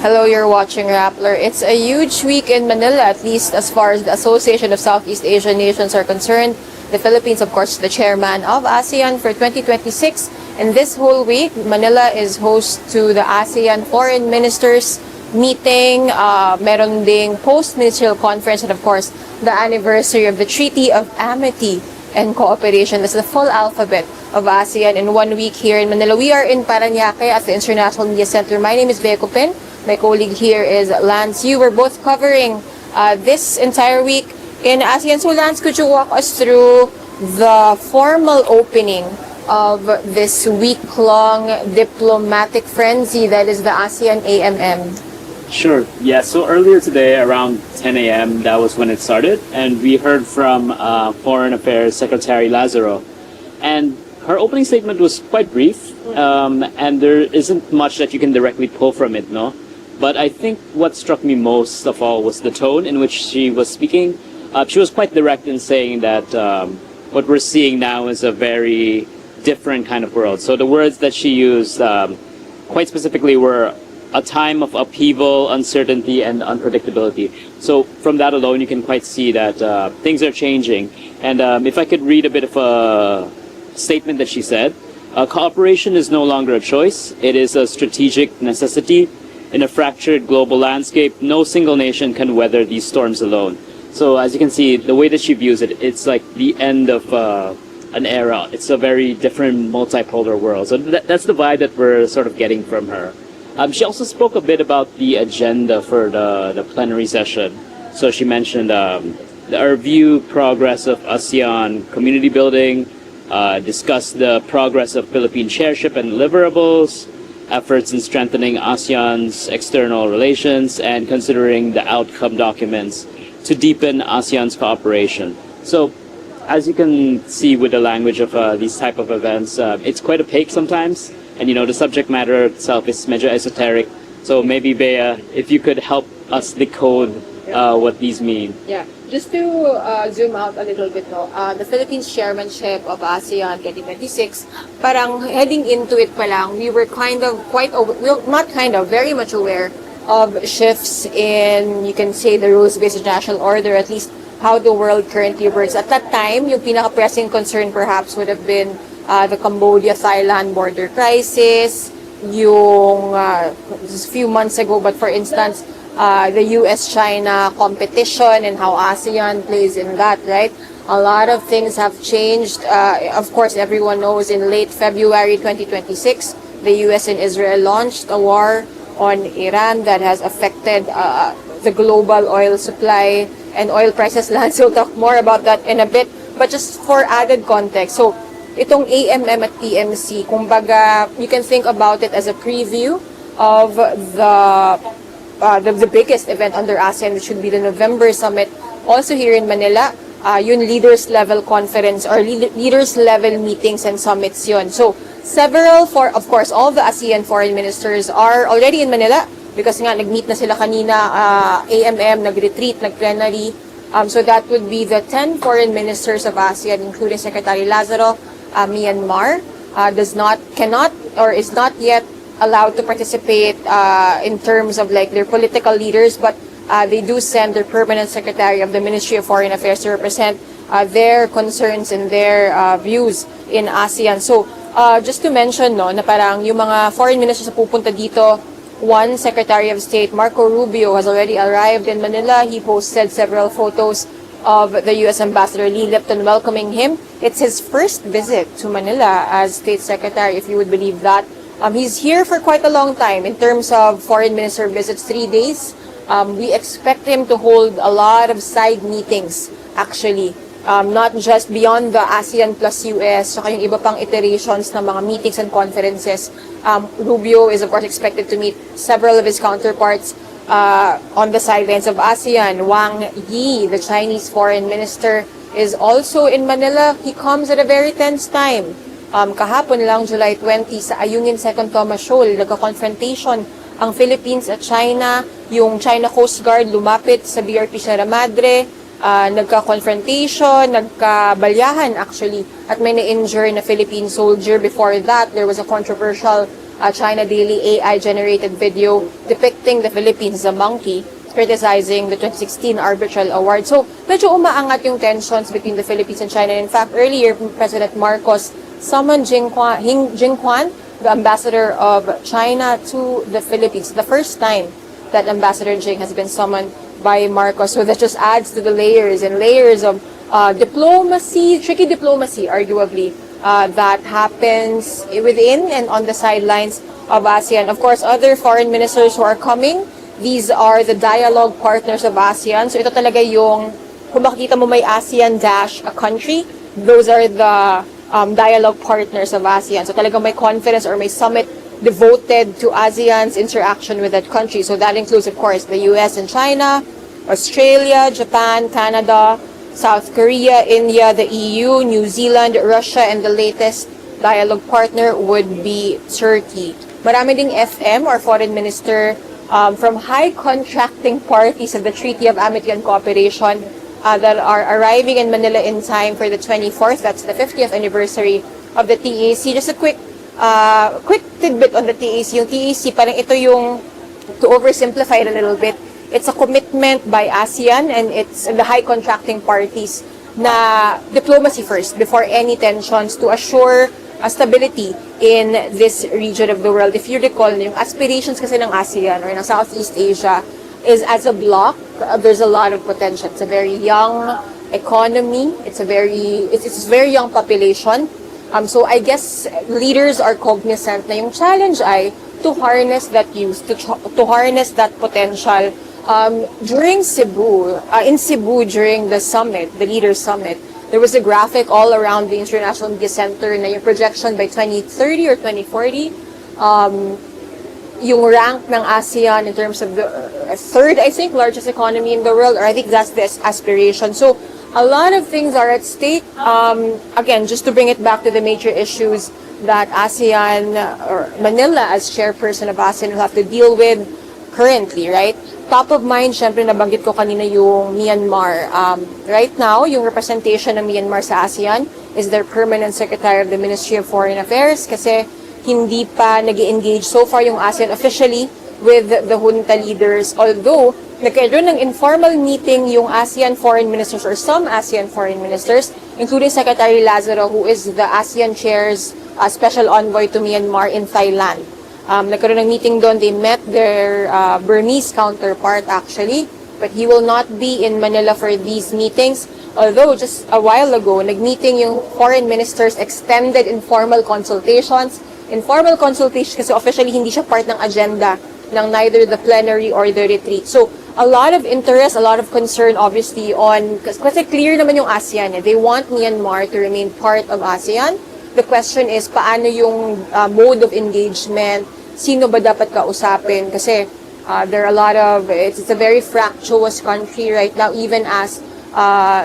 Hello, you're watching Rappler. It's a huge week in Manila, at least as far as the Association of Southeast Asian Nations are concerned. The Philippines, of course, the chairman of ASEAN for 2026. And this whole week, Manila is host to the ASEAN Foreign Ministers meeting. Meron ding post-ministerial conference, and of course, the anniversary of the Treaty of Amity and Cooperation. That's the full alphabet of ASEAN in 1 week here in Manila. We are in Parañaque at the International Media Center. My name is Cupin. My colleague here is Lance Yu. We're both covering this entire week in ASEAN. So Lance, could you walk us through the formal opening of this week-long diplomatic frenzy that is the ASEAN AMM? Sure. Yeah, so earlier today around 10 a.m. that was when it started, and we heard from Foreign Affairs Secretary Lazaro. And her opening statement was quite brief, and there isn't much that you can directly pull from it, no? But I think what struck me most of all was the tone in which she was speaking. She was quite direct in saying that what we're seeing now is a very different kind of world. So the words that she used quite specifically were a time of upheaval, uncertainty, and unpredictability. So from that alone, you can quite see that things are changing. And if I could read a bit of a statement that she said, cooperation is no longer a choice. It is a strategic necessity. In a fractured global landscape, no single nation can weather these storms alone. So as you can see, the way that she views it, it's like the end of an era. It's a very different multipolar world. So that's the vibe that we're sort of getting from her. She also spoke a bit about the agenda for the plenary session. So she mentioned the review progress of ASEAN community building, discussed the progress of Philippine chairship and deliverables, efforts in strengthening ASEAN's external relations, and considering the outcome documents to deepen ASEAN's cooperation. So, as you can see with the language of these type of events, it's quite opaque sometimes, and the subject matter itself is medyo esoteric. So maybe Bea, if you could help us decode what these mean. Yeah, just to zoom out a little bit, the Philippines chairmanship of ASEAN 2026, parang heading into it pa lang, we were very much aware of shifts in, you can say, the rules-based international order, at least how the world currently works. At that time, yung pinaka-pressing concern perhaps would have been the Cambodia-Thailand border crisis, yung just a few months ago, but for instance, the US-China competition and how ASEAN plays in that, right? A lot of things have changed. Of course, everyone knows in late February 2026, the US and Israel launched a war on Iran that has affected the global oil supply and oil prices. Lance will talk more about that in a bit. But just for added context, so itong AMM at PMC, kumbaga, you can think about it as a preview of the biggest event under ASEAN, which should be the November summit, also here in Manila. Yun leaders level conference or leaders level meetings and summits yun. So of course, all the ASEAN foreign ministers are already in Manila because nga nag-meet na sila kanina, AMM, nag-retreat, nag-plenary. So that would be the 10 foreign ministers of ASEAN, including Secretary Lazaro. Myanmar cannot or is not yet allowed to participate in terms of like their political leaders, but they do send their permanent secretary of the Ministry of Foreign Affairs to represent their concerns and their views in ASEAN. So just to mention na parang yung mga foreign ministers na pupunta dito, one Secretary of State, Marco Rubio, has already arrived in Manila. He posted several photos of the U.S. Ambassador Lee Lipton welcoming him. It's his first visit to Manila as State Secretary, if you would believe that. He's here for quite a long time in terms of foreign minister visits, 3 days. We expect him to hold a lot of side meetings, actually. Not just beyond the ASEAN plus US, saka yung iba pang iterations ng mga meetings and conferences. Rubio is of course expected to meet several of his counterparts on the sidelines of ASEAN. Wang Yi, the Chinese foreign minister, is also in Manila. He comes at a very tense time. Kahapon lang, July 20, sa Ayungin Second Thomas Shoal, nagka-confrontation ang Philippines at China. Yung China Coast Guard lumapit sa BRP Sierra Madre. Nagka-confrontation, nagkabalyahan actually, at may na-injure na Philippine soldier. Before that, there was a controversial China Daily AI-generated video depicting the Philippines as a monkey, criticizing the 2016 Arbitral Award. So, medyo umaangat yung tensions between the Philippines and China. In fact, earlier, President Marcos summoned Jing Quan, the ambassador of China to the Philippines. The first time that Ambassador Jing has been summoned by Marcos. So that just adds to the layers and layers of diplomacy, tricky diplomacy, arguably, that happens within and on the sidelines of ASEAN. Of course, other foreign ministers who are coming, these are the dialogue partners of ASEAN. So ito talaga yung, kung makikita mo may ASEAN dash a country, those are the dialogue partners of ASEAN. So talaga may conference or may summit devoted to ASEAN's interaction with that country. So that includes, of course, the US and China, Australia, Japan, Canada, South Korea, India, the EU, New Zealand, Russia, and the latest dialogue partner would be Turkey. Marami ding FM or foreign minister from high contracting parties of the Treaty of Amity and Cooperation that are arriving in Manila in time for the 24th. That's the 50th anniversary of the TAC. Just a quick tidbit on the TAC. Yung TAC, parang ito yung, to oversimplify it a little bit, it's a commitment by ASEAN and it's the high contracting parties na diplomacy first before any tensions to assure stability in this region of the world. If you recall, yung aspirations kasi ng ASEAN or ng Southeast Asia is as a bloc, there's a lot of potential. It's a very young economy. It's a very young population. So I guess leaders are cognizant na yung challenge ay to harness that youth, to harness that potential. During Cebu, in Cebu during the summit, the Leaders Summit, there was a graphic all around the International Media Center na yung projection by 2030 or 2040, yung rank ng ASEAN in terms of the third, I think, largest economy in the world, or I think that's the aspiration. So a lot of things are at stake. Again, just to bring it back to the major issues that ASEAN, or Manila as chairperson of ASEAN, will have to deal with currently, right? Top of mind, syempre nabanggit ko kanina yung Myanmar. Right now, yung representation ng Myanmar sa ASEAN is their permanent secretary of the Ministry of Foreign Affairs kasi hindi pa nag-engage so far yung ASEAN officially with the junta leaders. Although, nagkaroon ng informal meeting yung ASEAN foreign ministers or some ASEAN foreign ministers, including Secretary Lazaro, who is the ASEAN Chair's special envoy to Myanmar in Thailand. Nagkaroon ng meeting doon. They met their Burmese counterpart actually, but he will not be in Manila for these meetings. Although just a while ago, nagmeeting yung foreign ministers, extended informal consultations. Informal consultations kasi officially hindi siya part ng agenda ng neither the plenary or the retreat. So, a lot of interest, a lot of concern obviously on, kasi clear naman yung ASEAN. They want Myanmar to remain part of ASEAN. The question is, paano yung mode of engagement? Sino ba dapat kausapin? Kasi there are a lot of, it's a very fractious country right now, even as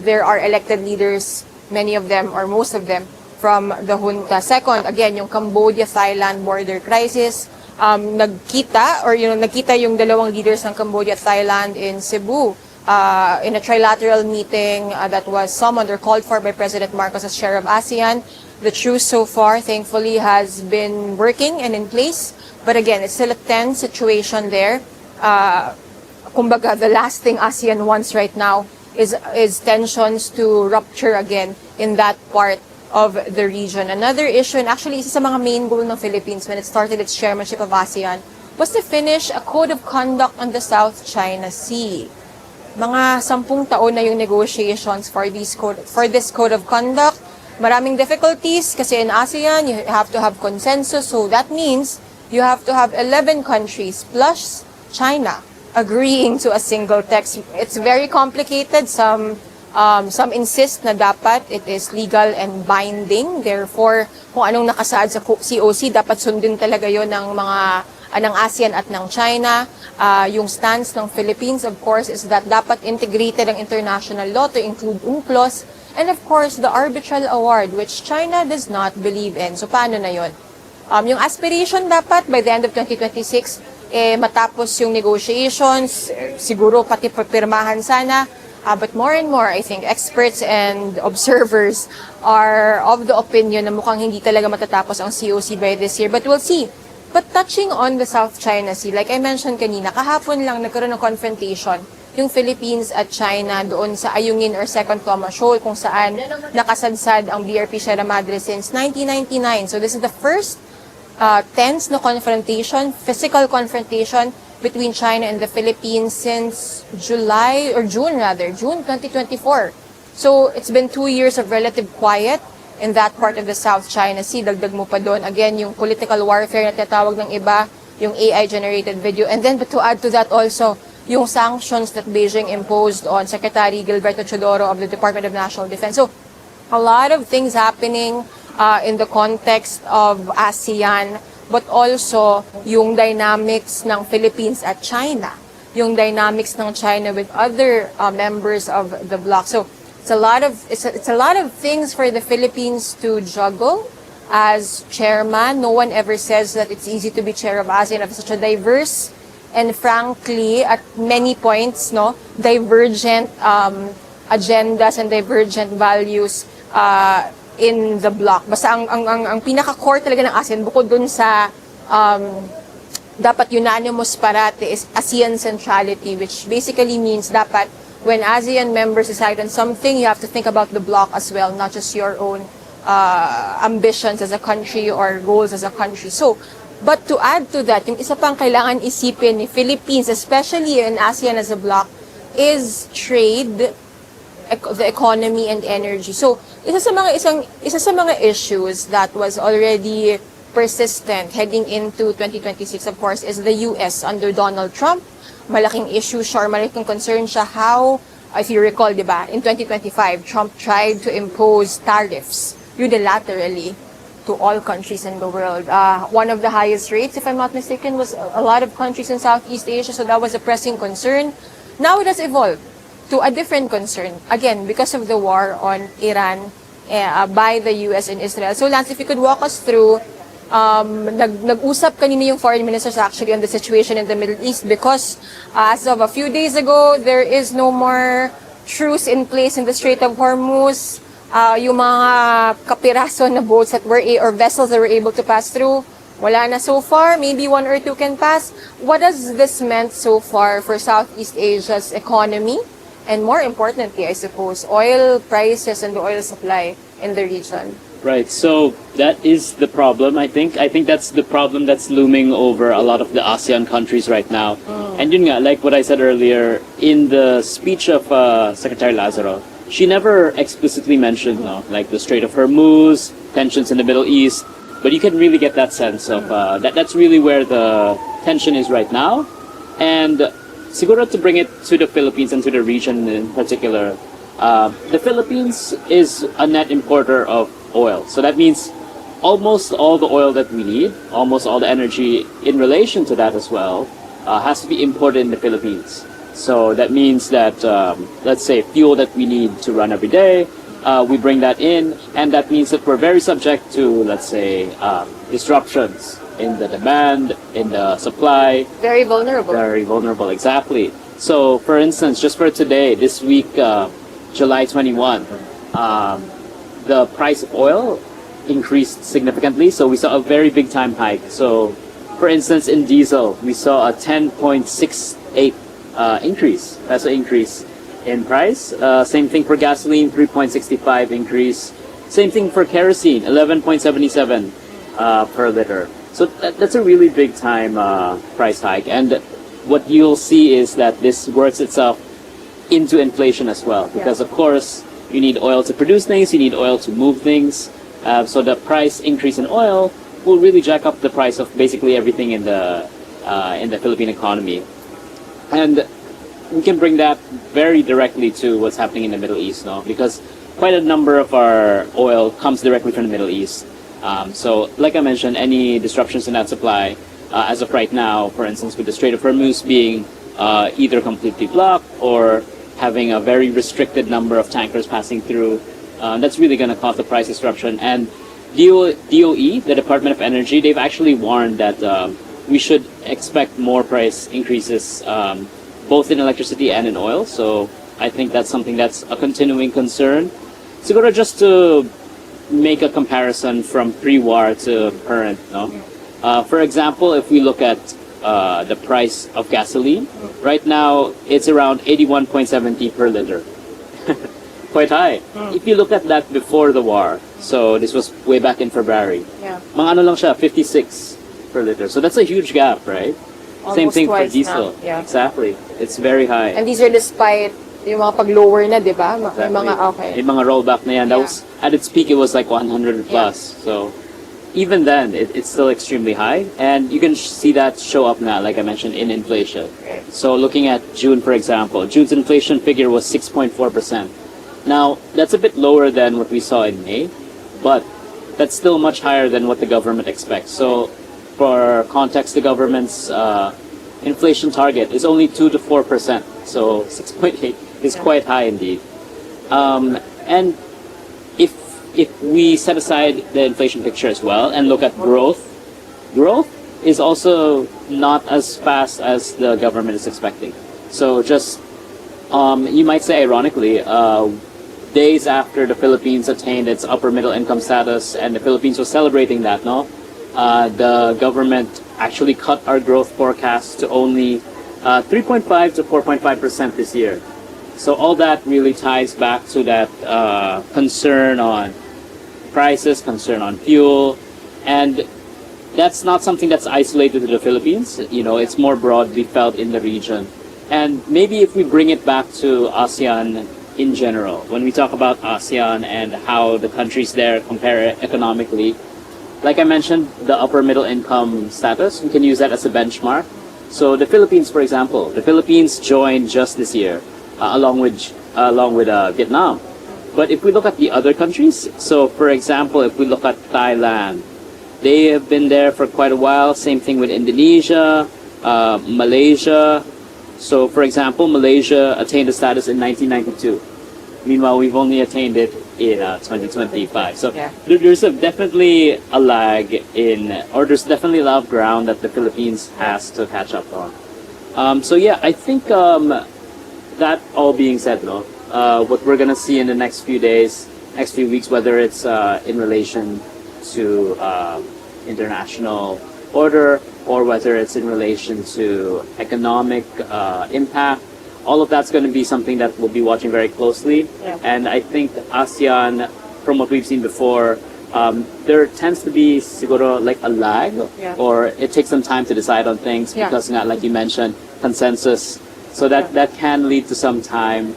there are elected leaders, many of them or most of them from the junta. Second, again, yung Cambodia-Thailand border crisis. Nagkita yung dalawang leaders ng Cambodia at Thailand in Cebu in a trilateral meeting that was summoned or called for by President Marcos as chair of ASEAN. The truce so far, thankfully, has been working and in place. But again, it's still a tense situation there. Kumbaga, the last thing ASEAN wants right now is tensions to rupture again in that part of the region. Another issue, and actually isa sa mga main goal ng Philippines when it started its chairmanship of ASEAN, was to finish a code of conduct on the South China Sea. Mga 10 taon na yung negotiations for this code of conduct. Maraming difficulties kasi in ASEAN, you have to have consensus. So that means you have to have 11 countries plus China agreeing to a single text. It's very complicated. Some insist na dapat it is legal and binding. Therefore, kung anong nakasaad sa COC, dapat sundin talaga yon ng mga ng ASEAN at ng China. Yung stance ng Philippines, of course, is that dapat integrated ang international law to include UNCLOS. And of course, the arbitral award, which China does not believe in. So, paano na yun? Yung aspiration dapat, by the end of 2026, matapos yung negotiations, siguro pati papirmahan sana. But more and more, I think, experts and observers are of the opinion na mukhang hindi talaga matatapos ang COC by this year. But we'll see But touching on the South China Sea, like I mentioned kanina, kahapon lang nagkaroon ng confrontation yung Philippines at China doon sa Ayungin or Second Thomas Shoal kung saan nakasadsad ang BRP Sierra Madre since 1999. So this is the first tense na confrontation, physical confrontation between China and the Philippines since June 2024. So it's been 2 years of relative quiet in that part of the South China Sea. Dagdag mo pa doon, again, yung political warfare na tinatawag ng iba, yung AI-generated video. And then, but to add to that also, yung sanctions that Beijing imposed on Secretary Gilberto Chodoro of the Department of National Defense. So, a lot of things happening in the context of ASEAN, but also yung dynamics ng Philippines at China, yung dynamics ng China with other members of the bloc. So, it's a lot of things for the Philippines to juggle as chairman. No one ever says that it's easy to be chair of ASEAN of such a diverse and frankly at many points divergent agendas and divergent values in the bloc. Basta ang pinaka-core talaga ng ASEAN bukod dun sa dapat unanimous parate is ASEAN centrality, which basically means dapat when ASEAN members decide on something, you have to think about the bloc as well, not just your own ambitions as a country or goals as a country. So, but to add to that, yung isa pang kailangan isipin ni Philippines, especially in ASEAN as a bloc, is trade, the economy and energy. So, isa sa mga issues that was already persistent heading into 2026, of course, is the US under Donald Trump. Malaking issue siya or malaking concern siya how, if you recall, diba, in 2025, Trump tried to impose tariffs unilaterally to all countries in the world. One of the highest rates, if I'm not mistaken, was a lot of countries in Southeast Asia, so that was a pressing concern. Now it has evolved to a different concern, again, because of the war on Iran by the US and Israel. So Lance, if you could walk us through nag-usap kanina yung foreign ministers actually on the situation in the Middle East because as of a few days ago, there is no more truce in place in the Strait of Hormuz. Yung mga kapiraso na boats that were or vessels that were able to pass through, wala na so far. Maybe 1 or 2 can pass. What has this meant so far for Southeast Asia's economy? And more importantly, I suppose, oil prices and the oil supply in the region. Right, so that is the problem, I think. I think that's the problem that's looming over a lot of the ASEAN countries right now. And yun nga, like what I said earlier, in the speech of Secretary Lazaro, she never explicitly mentioned like the Strait of Hormuz, tensions in the Middle East, but you can really get that sense of that's really where the tension is right now. And siguro to bring it to the Philippines and to the region in particular, the Philippines is a net importer of oil. So that means almost all the oil that we need, almost all the energy in relation to that as well, has to be imported in the Philippines. So that means that, let's say, fuel that we need to run every day, we bring that in, and that means that we're very subject to, let's say, disruptions in the demand, in the supply. Very vulnerable. Very vulnerable, exactly. So, for instance, just for today, this week, July 21, the price of oil increased significantly, so we saw a very big time hike. So, for instance, in diesel, we saw a 10.68 peso increase in price. Same thing for gasoline, 3.65 increase. Same thing for kerosene, 11.77 per liter. So that's a really big time price hike. And what you'll see is that this works itself into inflation as well, because of course you need oil to produce things, you need oil to move things. So the price increase in oil will really jack up the price of basically everything in the Philippine economy. And we can bring that very directly to what's happening in the Middle East, no? Because quite a number of our oil comes directly from the Middle East. So, like I mentioned, any disruptions in that supply, as of right now, for instance, with the Strait of Hormuz being either completely blocked or having a very restricted number of tankers passing through, that's really going to cause the price disruption. And DOE, the Department of Energy, they've actually warned that we should expect more price increases both in electricity and in oil. So I think that's something that's a continuing concern. Siguro just to make a comparison from pre-war to current, no? For example, if we look at the price of gasoline, right now it's around 81.70 per liter. Quite high. If you look at that before the war, so this was way back in February, Yeah. mga ano lang siya, 56 per liter. So that's a huge gap, right? Same Almost thing for twice diesel. now. Yeah. Exactly. It's very high. And these are despite yung mga pag-lower na, di ba? May mga, okay. Yung mga rollback na yan, that Yeah. was, at its peak, it was like 100 plus. So even then, it's still extremely high. And you can see that show up now, like I mentioned, in inflation. So looking at June, for example, June's inflation figure was 6.4%. Now, that's a bit lower than what we saw in May, but that's still much higher than what the government expects. So for context, the government's inflation target is only 2 to 4%. So 6.8 is quite high indeed. And if we set aside the inflation picture as well and look at growth is also not as fast as the government is expecting. So just, you might say ironically, days after the Philippines attained its upper middle income status and the Philippines was celebrating that, no? The government actually cut our growth forecast to only 3.5 to 4.5% this year. So all that really ties back to that concern on prices, concern on fuel, and that's not something that's isolated to the Philippines. You know, it's more broadly felt in the region. And maybe if we bring it back to ASEAN in general, when we talk about ASEAN and how the countries there compare economically, like I mentioned, the upper middle income status, we can use that as a benchmark. So the Philippines, for example, the Philippines joined just this year, along with Vietnam. But if we look at the other countries, so for example, if we look at Thailand, they have been there for quite a while. Same thing with Indonesia, Malaysia. So for example, Malaysia attained the status in 1992. Meanwhile, we've only attained it in 2025. So Yeah. there's definitely a lag or there's definitely a lot of ground that the Philippines has to catch up on. So yeah, I think that all being said, no, what we're gonna see in the next few days, next few weeks, whether it's in relation to international order or whether it's in relation to economic impact, all of that's going to be something that we'll be watching very closely. Yeah. And I think ASEAN, from what we've seen before, there tends to be siguro like a lag, Yeah. or it takes some time to decide on things Yeah. because nga, like you mentioned, consensus. So that can lead to some time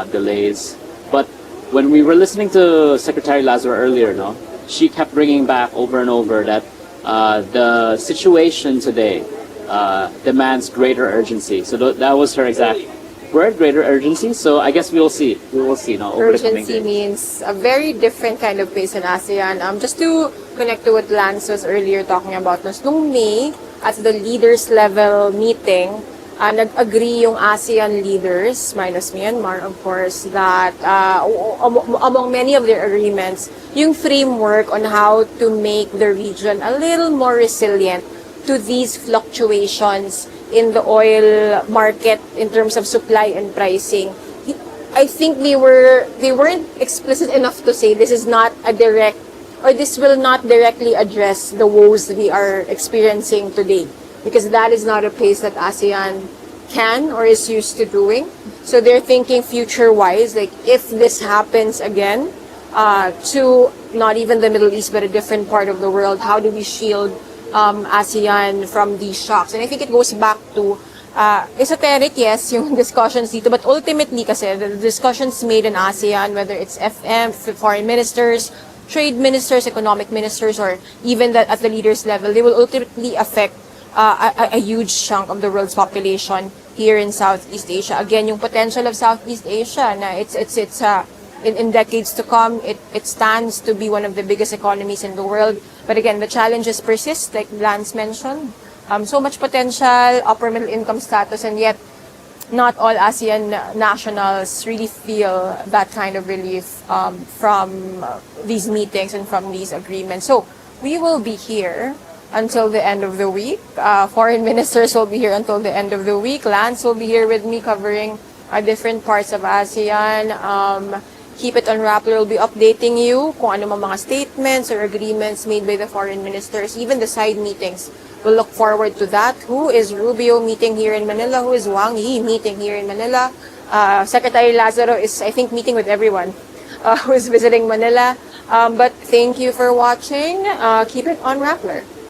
delays. But when we were listening to Secretary Lazaro earlier, no, she kept bringing back over and over that the situation today demands greater urgency. So that was her exact word, greater urgency. So I guess we will see. We will see. No, over the coming Urgency days. means a very different kind of pace in ASEAN. Just to connect to what Lance was earlier talking about, nung May, at the leaders level meeting, nag-agree yung ASEAN leaders, minus Myanmar of course, that among many of their agreements, yung framework on how to make the region a little more resilient to these fluctuations in the oil market in terms of supply and pricing. I think they weren't explicit enough to say this is not a direct, or this will not directly address the woes we are experiencing today, because that is not a pace that ASEAN can or is used to doing. So they're thinking future-wise, like if this happens again to not even the Middle East but a different part of the world, how do we shield ASEAN from these shocks? And I think it goes back to esoteric, yes, yung discussions dito, but ultimately kasi the discussions made in ASEAN, whether it's FM, foreign ministers, trade ministers, economic ministers, or even that at the leaders level, they will ultimately affect a huge chunk of the world's population here in Southeast Asia. Again, yung potential of Southeast Asia, na in decades to come, it stands to be one of the biggest economies in the world. But again, the challenges persist, like Lance mentioned. So much potential, upper middle income status, and yet not all ASEAN nationals really feel that kind of relief from these meetings and from these agreements. So we will be here until the end of the week. Foreign ministers will be here until the end of the week. Lance will be here with me covering different parts of ASEAN. Keep it on Rappler. We'll be updating you kung ano mga statements or agreements made by the foreign ministers, even the side meetings. We'll look forward to that. Who is Rubio meeting here in Manila? Who is Wang Yi meeting here in Manila? Secretary Lazaro is, I think, meeting with everyone who is visiting Manila. But thank you for watching. Keep it on Rappler.